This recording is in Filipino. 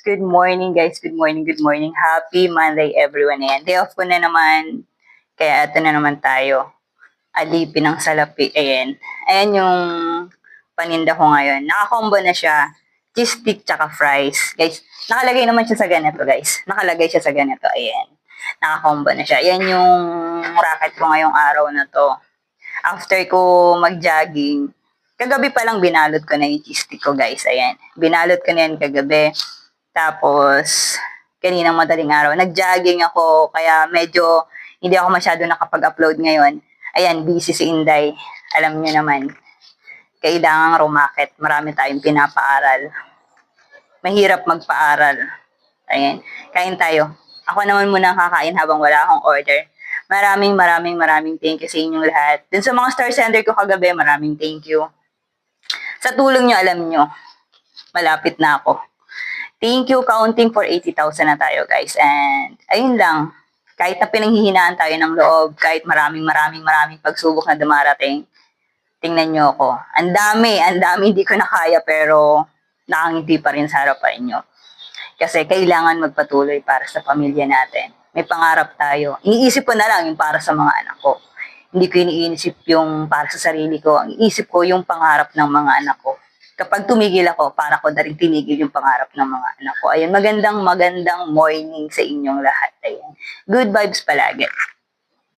Good morning guys, good morning, good morning. Happy Monday everyone. Ayan, day off ko na naman. Kaya ito na naman tayo. Alipin ng salapi. Ayan. Ayan yung paninda ko ngayon. Nakakombo na siya. Cheese stick tsaka fries. Guys, nakalagay naman siya sa ganito guys. Nakalagay siya sa ganito. Ayan. Nakakombo na siya. Ayan yung racket ko ngayong araw na to. After ko mag-jogging, kagabi pa lang binalot ko na yung cheese stick ko guys. Ayan. Binalot ko na yan kagabi. Tapos, kaninang madaling araw, nag-jogging ako. Kaya medyo hindi ako masyado nakapag-upload ngayon. Ayan, busy si Inday. Alam niyo naman, kailangang rumakit. Marami tayong pinapaaral. Mahirap magpaaral. Ayan, kain tayo. Ako naman muna ang kakain habang wala akong order. Maraming thank you sa inyong lahat. Dun sa mga star sender ko kagabi, maraming thank you. Sa tulong nyo, alam nyo, malapit na ako. Thank you, counting for 80,000 na tayo, guys. And, ayun lang. Kahit na pinanghihinaan tayo ng loob, kahit maraming pagsubok na dumarating, tingnan nyo ako. Ang dami, hindi ko na kaya, pero nakangiti pa rin sa harapan nyo. Kasi kailangan magpatuloy para sa pamilya natin. May pangarap tayo. Iniisip ko na lang yung para sa mga anak ko. Hindi ko iniisip yung para sa sarili ko. Ang iisip ko yung pangarap ng mga anak ko. Kapag tumigil ako, para ko na rin tinigil yung pangarap ng mga anak ko. Ayun, magandang morning sa inyong lahat. Ayun. Good vibes palagi.